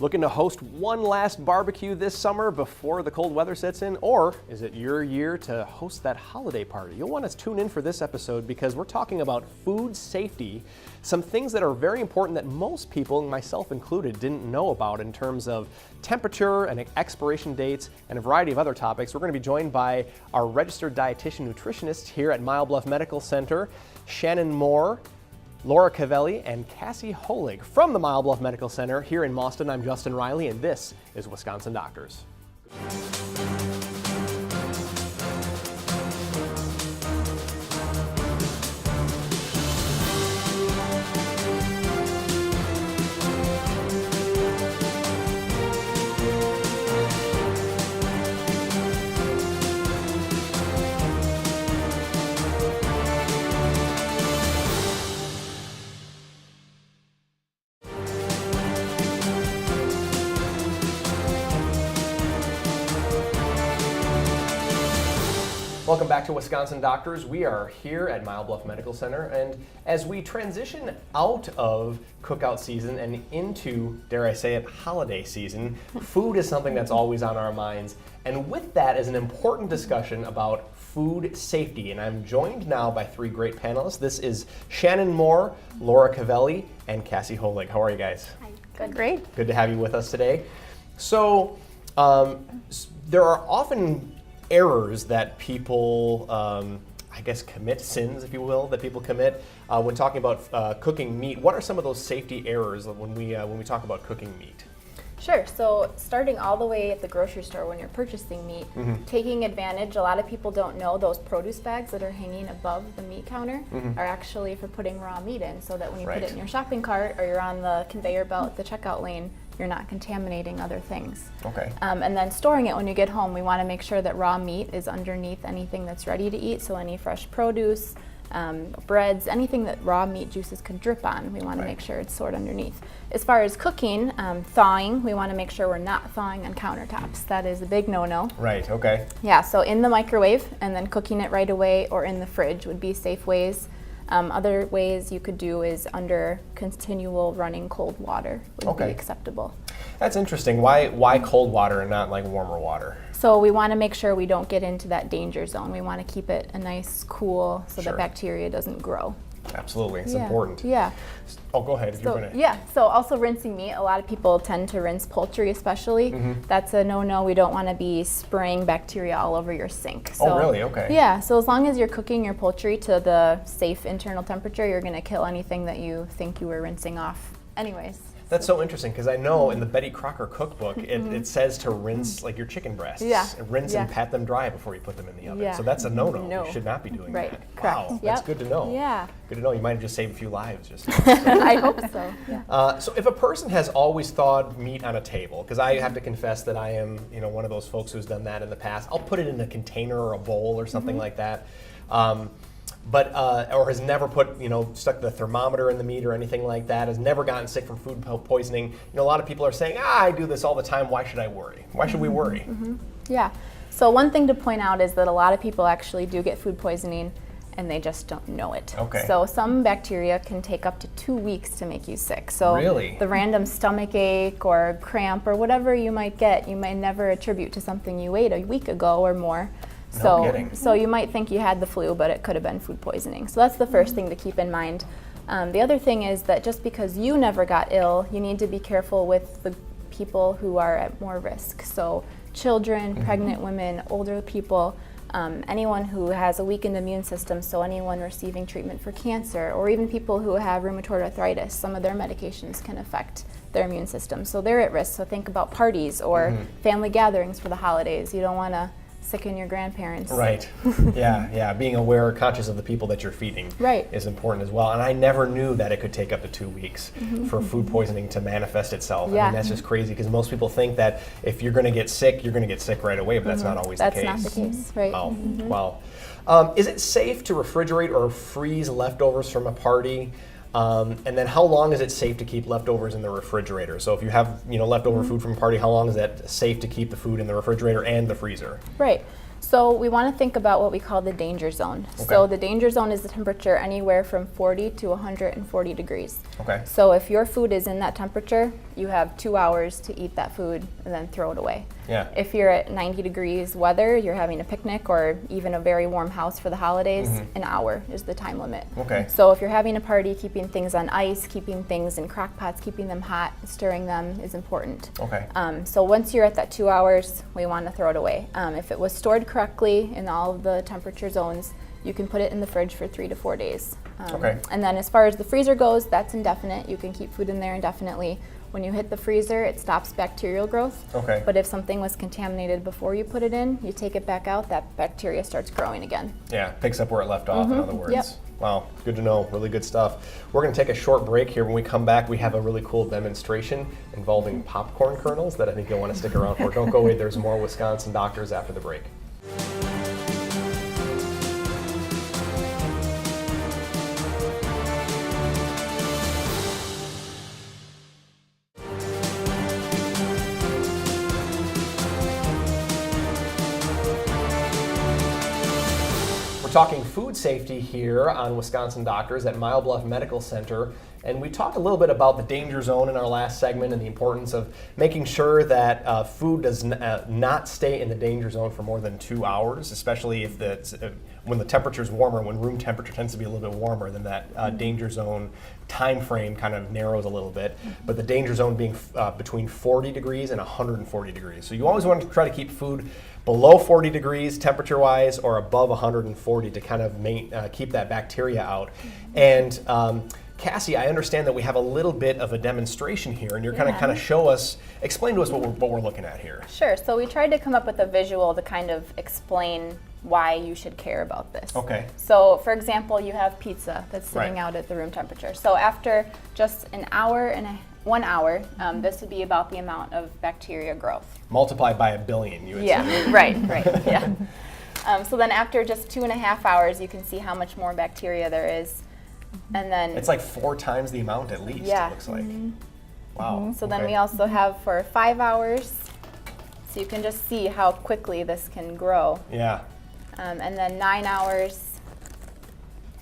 Looking to host one last barbecue this summer before the cold weather sets in? Or is it your year to host that holiday party? You'll want to tune in for this episode because we're talking about food safety, some things that are very important that most people, myself included, didn't know about in terms of temperature and expiration dates and a variety of other topics. We're going to be joined by our registered dietitian nutritionist here at Bluff Medical Center, Shannon Moore, Laura Cavelli, and Cassie Holig from the Bluff Medical Center here in Mauston. I'm Justin Riley, and this is Wisconsin Doctors. Welcome back to Wisconsin Doctors. We are here at Bluff Medical Center, and as we transition out of cookout season and into, dare I say it, holiday season, food is something that's always on our minds. And with that is an important discussion about food safety. And I'm joined now by three great panelists. This is Shannon Moore, Laura Cavelli, and Cassie Holig. How are you guys? Hi. Good. Great. Good to have you with us today. So there are often errors that people, I guess, commit, sins, if you will, that people commit when talking about cooking meat. What are some of those safety errors when we talk about cooking meat? Sure. So starting all the way at the grocery store when you're purchasing meat, taking advantage, a lot of people don't know those produce bags that are hanging above the meat counter are actually for putting raw meat in, so that when you put it in your shopping cart or you're on the conveyor belt at the checkout lane, you're not contaminating other things. Okay. And then storing it when you get home, we want to make sure that raw meat is underneath anything that's ready to eat. So any fresh produce, breads, anything that raw meat juices could drip on, we want to make sure it's stored underneath. As far as cooking, thawing, we want to make sure we're not thawing on countertops. That is a big no-no. Right, okay. Yeah, so in the microwave and then cooking it right away or in the fridge would be safe ways. Other ways you could do is under continual running cold water would be acceptable. That's interesting. Why cold water and not like warmer water? So we want to make sure we don't get into that danger zone. We want to keep it a nice cool so that bacteria doesn't grow. Absolutely, it's important. Yeah. Oh, go ahead. So also rinsing meat. A lot of people tend to rinse poultry, especially. That's a no-no. We don't want to be spraying bacteria all over your sink. So, oh, really? Okay. Yeah. So as long as you're cooking your poultry to the safe internal temperature, you're going to kill anything that you think you were rinsing off. Anyways. That's so interesting because I know in the Betty Crocker cookbook it says to rinse like your chicken breasts. Rinse and pat them dry before you put them in the oven. So that's a no-no. No. You should not be doing that. Correct. Wow, that's good to know. Yeah. Good to know. You might have just saved a few lives just I hope so. Yeah. So if a person has always thawed meat on a table, because I have to confess that I am one of those folks who's done that in the past, I'll put it in a container or a bowl or something like that. But or has never put, stuck the thermometer in the meat or anything like that, has never gotten sick from food poisoning. A lot of people are saying, I do this all the time, why should I worry? Why should we worry? Yeah. So one thing to point out is that a lot of people actually do get food poisoning and they just don't know it. Okay. So some bacteria can take up to 2 weeks to make you sick. So really? The random stomach ache or cramp or whatever you might get, you might never attribute to something you ate a week ago or more. No kidding. So you might think you had the flu, but it could have been food poisoning. So that's the first thing to keep in mind. The other thing is that just because you never got ill, you need to be careful with the people who are at more risk. So children, pregnant women, older people, anyone who has a weakened immune system, so anyone receiving treatment for cancer, or even people who have rheumatoid arthritis, some of their medications can affect their immune system. So they're at risk. So think about parties or family gatherings for the holidays. You don't want to sicken your grandparents. Right. Yeah. Being aware, conscious of the people that you're feeding is important as well. And I never knew that it could take up to 2 weeks for food poisoning to manifest itself. Yeah. I mean, that's just crazy because most people think that if you're going to get sick, you're going to get sick right away, but that's not always the case. That's not the case, right? Oh, wow. Is it safe to refrigerate or freeze leftovers from a party? And then how long is it safe to keep leftovers in the refrigerator? So if you have leftover food from a party, how long is that safe to keep the food in the refrigerator and the freezer? Right. So we want to think about what we call the danger zone. Okay. So the danger zone is the temperature anywhere from 40 to 140 degrees. Okay. So if your food is in that temperature, you have 2 hours to eat that food and then throw it away. Yeah. If you're at 90 degrees weather, you're having a picnic or even a very warm house for the holidays, an hour is the time limit. Okay. So if you're having a party, keeping things on ice, keeping things in crock pots, keeping them hot, stirring them is important. Okay. So once you're at that 2 hours, we want to throw it away. If it was stored correctly in all of the temperature zones, you can put it in the fridge for 3 to 4 days. Okay. And then as far as the freezer goes, that's indefinite. You can keep food in there indefinitely. When you hit the freezer, it stops bacterial growth. Okay. But if something was contaminated before you put it in, you take it back out, that bacteria starts growing again. Yeah, picks up where it left off, in other words. Yep. Wow, good to know. Really good stuff. We're going to take a short break here. When we come back, we have a really cool demonstration involving popcorn kernels that I think you'll want to stick around for. Don't go away. There's more Wisconsin Doctors after the break. We're talking food safety here on Wisconsin Doctors at Bluff Medical Center, and we talked a little bit about the danger zone in our last segment and the importance of making sure that food does not stay in the danger zone for more than 2 hours, especially if when the temperature is warmer. When room temperature tends to be a little bit warmer, then that danger zone time frame kind of narrows a little bit. But the danger zone being between 40 degrees and 140 degrees. So you always want to try to keep food below 40 degrees temperature-wise or above 140 to kind of keep that bacteria out. And Cassie, I understand that we have a little bit of a demonstration here, and you're going to kind of explain to us what we're looking at here. Sure. So we tried to come up with a visual to kind of explain why you should care about this. Okay. So, for example, you have pizza that's sitting Right. out at the room temperature. So after just an hour and 1 hour, this would be about the amount of bacteria growth. Multiplied by 1 billion, you would say. Yeah, right, yeah. So then after just 2.5 hours, you can see how much more bacteria there is. And then It's like 4 times the amount at least, Yeah. it looks like. Wow. so then okay. we also have for 5 hours, so you can just see how quickly this can grow. Yeah. And then 9 hours,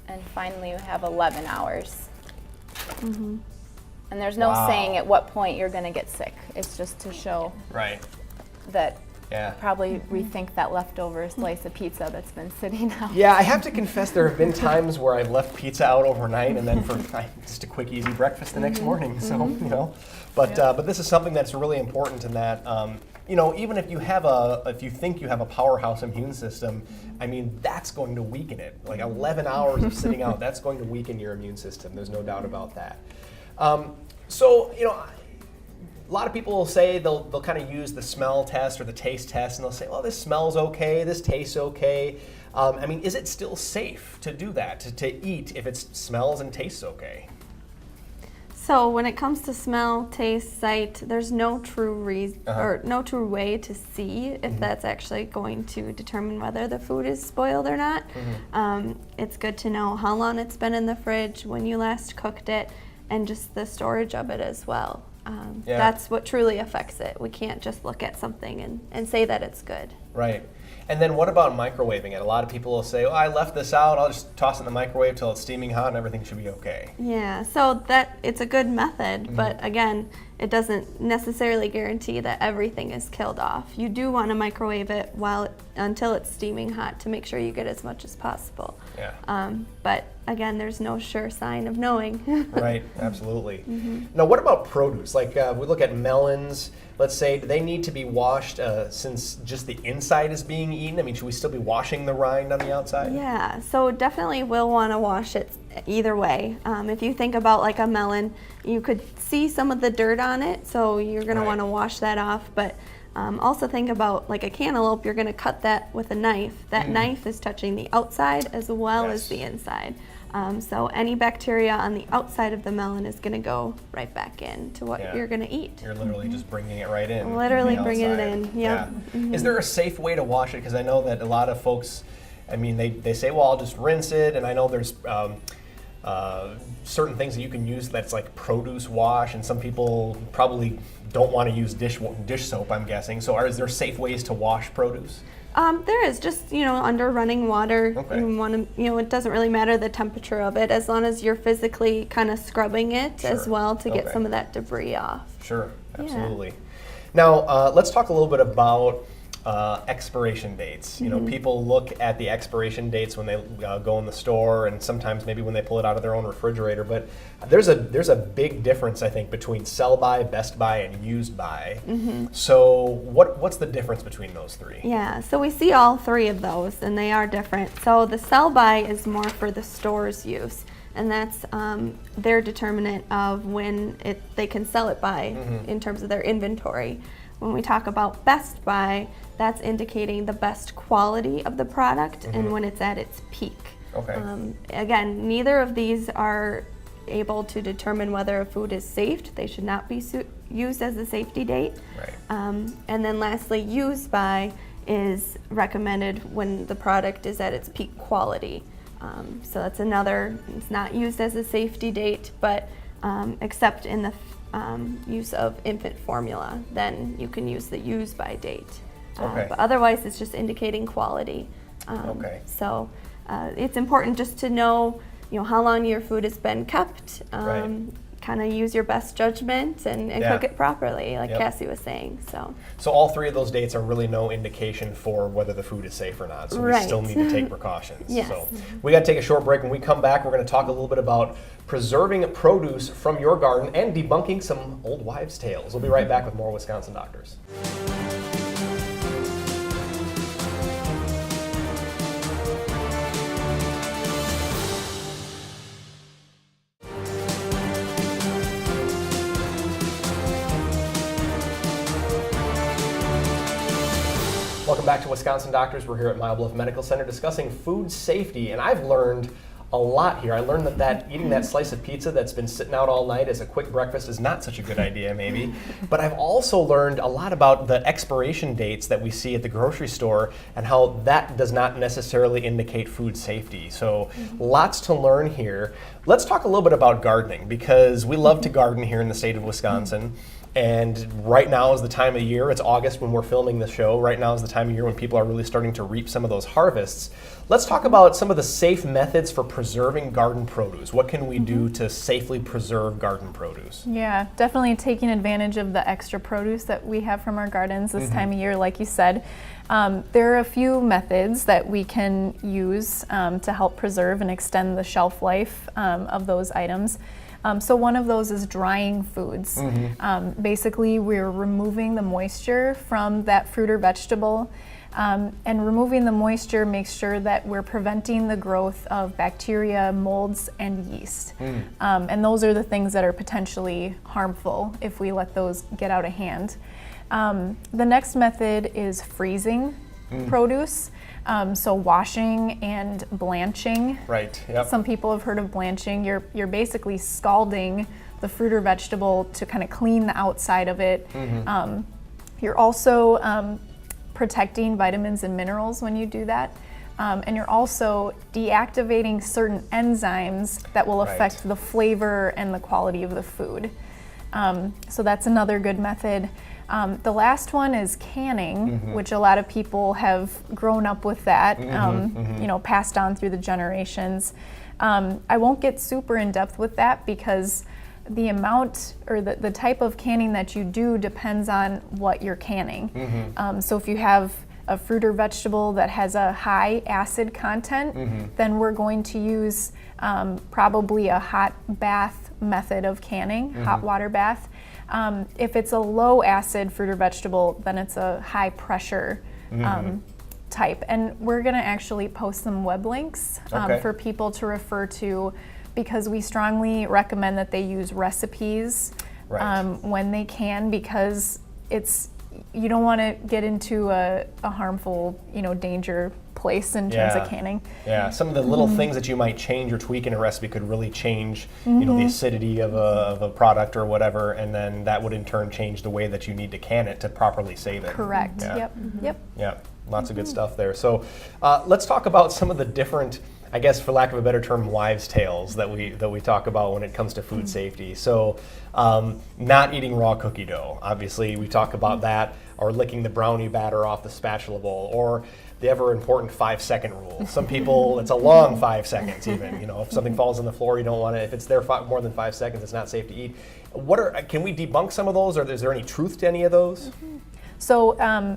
and finally we have 11 hours. And there's no Wow. saying at what point you're going to get sick. It's just to show Right. that Yeah. probably rethink that leftover slice of pizza that's been sitting out. Yeah, I have to confess there have been times where I've left pizza out overnight and then for just a quick, easy breakfast the next morning. So, you know, but this is something that's really important in that, you know, even if you think you have a powerhouse immune system, I mean, that's going to weaken it. Like 11 hours of sitting out, that's going to weaken your immune system. There's no doubt about that. So, you know, a lot of people will say they'll kind of use the smell test or the taste test, and they'll say, "Oh, this smells okay, this tastes okay." I mean, is it still safe to do that, to eat if it smells and tastes okay? So when it comes to smell, taste, sight, there's no true reason or no true way to see if that's actually going to determine whether the food is spoiled or not. It's good to know how long it's been in the fridge, when you last cooked it, and just the storage of it as well. That's what truly affects it. We can't just look at something and say that it's good. Right. And then what about microwaving it? A lot of people will say, "Oh, I left this out. I'll just toss it in the microwave till it's steaming hot and everything should be okay." Yeah, so that it's a good method, but again, it doesn't necessarily guarantee that everything is killed off. You do want to microwave it until it's steaming hot to make sure you get as much as possible. Yeah. But again, there's no sure sign of knowing. Right, absolutely. Now, what about produce? Like we look at melons, let's say, do they need to be washed since just the inside is being eaten? I mean, should we still be washing the rind on the outside? Yeah, so definitely will want to wash it either way. If you think about like a melon, you could see some of the dirt on it, so you're going to want to wash that off. But also think about like a cantaloupe, you're going to cut that with a knife. That knife is touching the outside as well as the inside. So any bacteria on the outside of the melon is going to go right back into what you're going to eat. You're literally just bringing it right in. Literally from the bringing it outside. in, yep. Yeah. Is there a safe way to wash it? Because I know that a lot of folks, I mean, they say, well, I'll just rinse it, and I know there's certain things that you can use that's like produce wash, and some people probably don't want to use dish soap, I'm guessing. So is there safe ways to wash produce? There is, just, under running water. Okay. You want to, it doesn't really matter the temperature of it, as long as you're physically kind of scrubbing it as Sure. well to get Okay. some of that debris off. Sure, absolutely. Yeah. Now, let's talk a little bit about expiration dates. People look at the expiration dates when they go in the store, and sometimes maybe when they pull it out of their own refrigerator. But there's a big difference, I think, between sell by, best by, and used by. So what's the difference between those three? Yeah, so we see all three of those, and they are different. So the sell by is more for the store's use, and that's their determinant of when they can sell it by in terms of their inventory. When we talk about best by, that's indicating the best quality of the product and when it's at its peak. Okay. Again, neither of these are able to determine whether a food is safe. They should not be used as a safety date. Right. And then lastly, used by is recommended when the product is at its peak quality. So that's another, it's not used as a safety date, but except in the use of infant formula, then you can use the use by date. Okay. But otherwise, it's just indicating quality. Okay. So it's important just to know, how long your food has been kept. Right. Kind of use your best judgment and Yeah. cook it properly, like Yep. Cassie was saying. So all three of those dates are really no indication for whether the food is safe or not. So we Right. still need to take precautions. Yes. So we got to take a short break. When we come back, we're going to talk a little bit about preserving produce from your garden and debunking some old wives' tales. We'll be right back with more Wisconsin Doctors. Welcome back to Wisconsin Doctors. We're here at Bluff Medical Center discussing food safety, and I've learned a lot here. I learned that eating that slice of pizza that's been sitting out all night as a quick breakfast is not such a good idea, maybe. But I've also learned a lot about the expiration dates that we see at the grocery store and how that does not necessarily indicate food safety. So lots to learn here. Let's talk a little bit about gardening, because we love to garden here in the state of Wisconsin. And right now is the time of year, it's August when we're filming the show, right now is the time of year when people are really starting to reap some of those harvests. Let's talk about some of the safe methods for preserving garden produce. What can we do to safely preserve garden produce? Yeah, definitely taking advantage of the extra produce that we have from our gardens this time of year, like you said. There are a few methods that we can use to help preserve and extend the shelf life of those items. So one of those is drying foods. Basically, we're removing the moisture from that fruit or vegetable, and removing the moisture makes sure that we're preventing the growth of bacteria, molds, and yeast. And those are the things that are potentially harmful if we let those get out of hand. The next method is freezing produce. So washing and blanching. Right, yep. Some people have heard of blanching. You're basically scalding the fruit or vegetable to kind of clean the outside of it. You're also protecting vitamins and minerals when you do that. And you're also deactivating certain enzymes that will affect the flavor and the quality of the food. So that's another good method. The last one is canning, which a lot of people have grown up with that, passed on through the generations. I won't get super in depth with that because the amount or the type of canning that you do depends on what you're canning. So if you have a fruit or vegetable that has a high acid content, then we're going to use probably a hot bath method of canning, hot water bath. If it's a low acid fruit or vegetable, then it's a high pressure type. And we're gonna actually post some web links for people to refer to, because we strongly recommend that they use recipes when they can, because you don't want to get into a harmful, danger place in terms of canning. Yeah, some of the little things that you might change or tweak in a recipe could really change, the acidity of a product or whatever, and then that would in turn change the way that you need to can it to properly save it. Correct. Yeah. Yep. Yeah, lots of good stuff there. So let's talk about some of the different I guess for lack of a better term, wives' tales that we talk about when it comes to food safety. So not eating raw cookie dough. Obviously, we talk about that, or licking the brownie batter off the spatula bowl, or the ever important 5-second rule. Some people, it's a long 5 seconds even. You know, if something falls on the floor, you don't want to, if it's there more than 5 seconds, it's not safe to eat. Can we debunk some of those, or is there any truth to any of those? So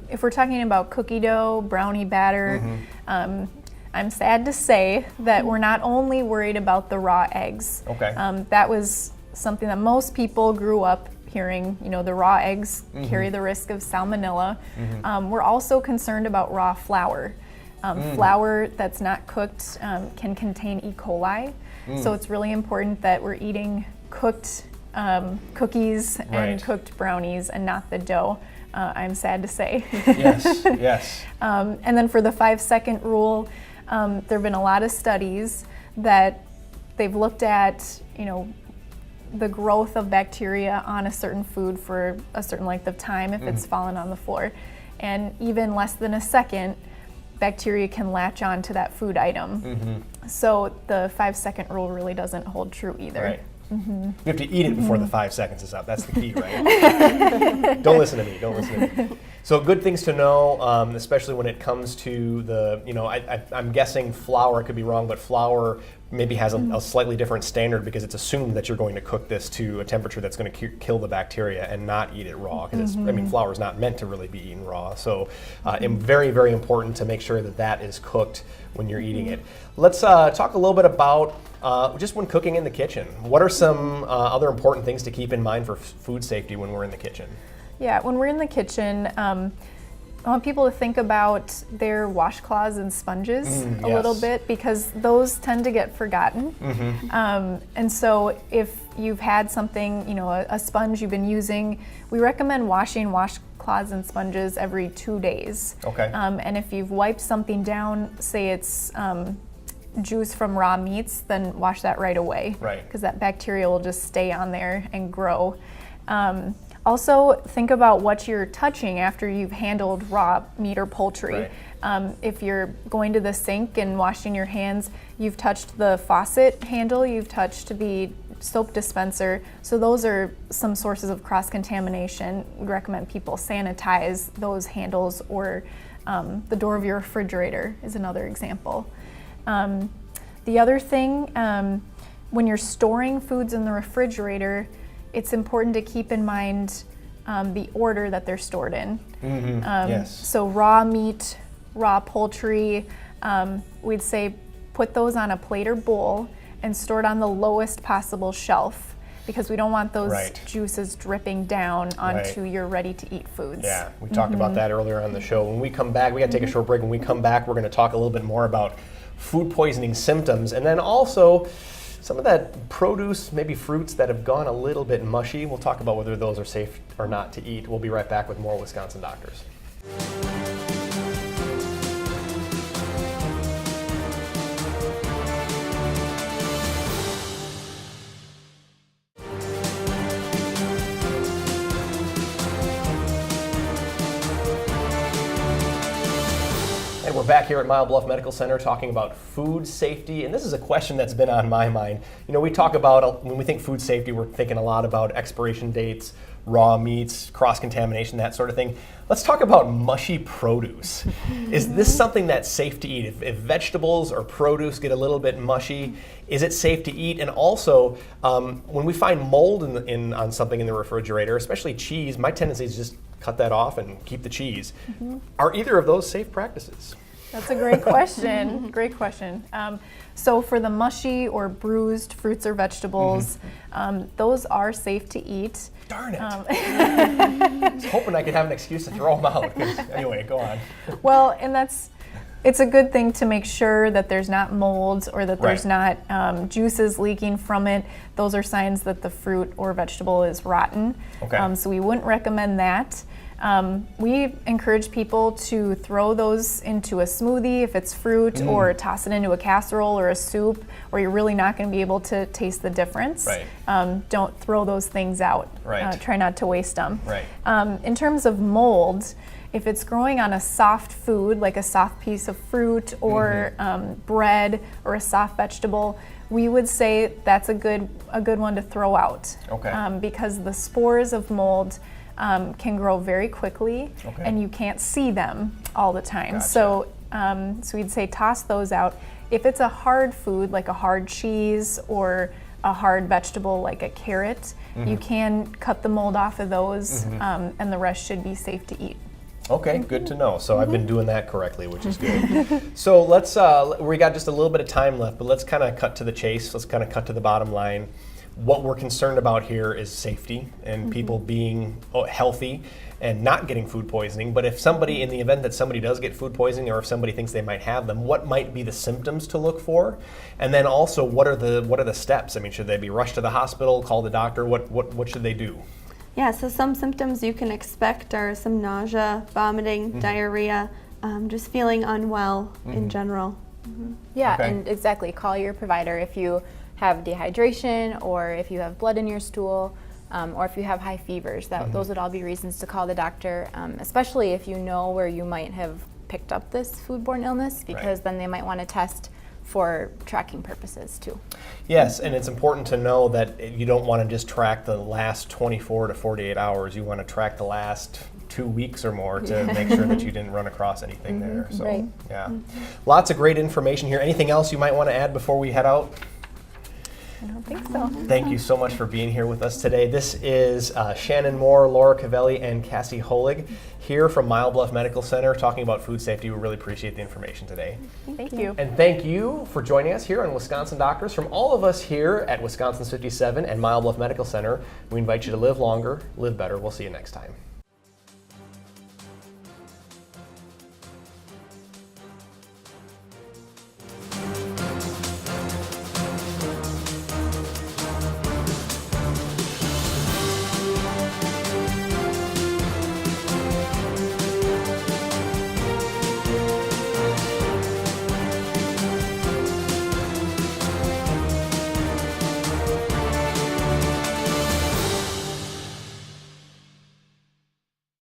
if we're talking about cookie dough, brownie batter, I'm sad to say that we're not only worried about the raw eggs. Okay. That was something that most people grew up hearing, you know, the raw eggs carry the risk of salmonella. We're also concerned about raw flour. Flour that's not cooked can contain E. coli. So it's really important that we're eating cooked cookies and cooked brownies and not the dough. I'm sad to say. Yes, yes. And then for the 5-second rule, there have been a lot of studies that they've looked at, you know, the growth of bacteria on a certain food for a certain length of time if it's fallen on the floor. And even less than a second, bacteria can latch on to that food item. So the 5-second rule really doesn't hold true either. Right. You have to eat it before the 5 seconds is up. That's the key, right? Don't listen to me. Don't listen to me. So good things to know, especially when it comes to the, you know, I'm guessing flour, I could be wrong, but flour maybe has a slightly different standard because it's assumed that you're going to cook this to a temperature that's going to kill the bacteria and not eat it raw. Because I mean, flour is not meant to really be eaten raw. So very, very important to make sure that that is cooked when you're eating it. Let's talk a little bit about just when cooking in the kitchen. What are some other important things to keep in mind for food safety when we're in the kitchen? Yeah, when we're in the kitchen, I want people to think about their washcloths and sponges a little bit because those tend to get forgotten. And so if you've had something, you know, a sponge you've been using, we recommend washing washcloths and sponges every 2 days. Okay. And if you've wiped something down, say it's juice from raw meats, then wash that right away. Right. Because that bacteria will just stay on there and grow. Also, think about what you're touching after you've handled raw meat or poultry. Right. If you're going to the sink and washing your hands, you've touched the faucet handle, you've touched the soap dispenser. So those are some sources of cross-contamination. We recommend people sanitize those handles, or the door of your refrigerator is another example. The other thing, when you're storing foods in the refrigerator, it's important to keep in mind the order that they're stored in. So raw meat, raw poultry, we'd say put those on a plate or bowl and store it on the lowest possible shelf because we don't want those juices dripping down onto your ready-to-eat foods. Yeah, we talked about that earlier on the show. When we come back, we got to take a short break. When we come back, we're going to talk a little bit more about food poisoning symptoms, and then also some of that produce, maybe fruits that have gone a little bit mushy. We'll talk about whether those are safe or not to eat. We'll be right back with more Wisconsin Doctors. And we're back here at Bluff Medical Center talking about food safety, and this is a question that's been on my mind. You know, we talk about, when we think food safety, we're thinking a lot about expiration dates, raw meats, cross-contamination, that sort of thing. Let's talk about mushy produce. Is this something that's safe to eat? If vegetables or produce get a little bit mushy, is it safe to eat? And also, when we find mold on something in the refrigerator, especially cheese, my tendency is just cut that off and keep the cheese. Are either of those safe practices? That's a great question. Great question. So for the mushy or bruised fruits or vegetables, those are safe to eat. Darn it. I was hoping I could have an excuse to throw them out. Anyway, go on. Well, and it's a good thing to make sure that there's not molds or that there's not juices leaking from it. Those are signs that the fruit or vegetable is rotten. Okay. So we wouldn't recommend that. We encourage people to throw those into a smoothie if it's fruit, or toss it into a casserole or a soup, or you're really not going to be able to taste the difference. Right. Don't throw those things out. Right. Try not to waste them. Right. In terms of mold, if it's growing on a soft food, like a soft piece of fruit or bread or a soft vegetable, we would say that's a good one to throw out. Okay. Because the spores of mold can grow very quickly, Okay. and you can't see them all the time. Gotcha. So we'd say toss those out. If it's a hard food, like a hard cheese or a hard vegetable like a carrot, you can cut the mold off of those, and the rest should be safe to eat. Okay, good to know. So I've been doing that correctly, which is good. So let's, we got just a little bit of time left, but let's kind of cut to the chase. Let's kind of cut to the bottom line. What we're concerned about here is safety and people being healthy and not getting food poisoning. But if somebody, in the event that somebody does get food poisoning, or if somebody thinks they might have them, what might be the symptoms to look for? And then also, what are the steps? I mean, should they be rushed to the hospital, call the doctor? What should they do? Yeah, so some symptoms you can expect are some nausea, vomiting, diarrhea, just feeling unwell in general. Yeah, Okay. and exactly. Call your provider if you have dehydration, or if you have blood in your stool, or if you have high fevers. Those would all be reasons to call the doctor, especially if you know where you might have picked up this foodborne illness, because then they might want to test for tracking purposes too. Yes, and it's important to know that you don't want to just track the last 24 to 48 hours. You want to track the last 2 weeks or more to make sure that you didn't run across anything there. So, Right. yeah. Lots of great information here. Anything else you might want to add before we head out? I don't think so. Thank you so much for being here with us today. This is Shannon Moore, Laura Cavelli, and Cassie Holig here from Bluff Medical Center talking about food safety. We really appreciate the information today. Thank you. And thank you for joining us here on Wisconsin Doctors. From all of us here at Wisconsin's 57 and Bluff Medical Center, we invite you to live longer, live better. We'll see you next time.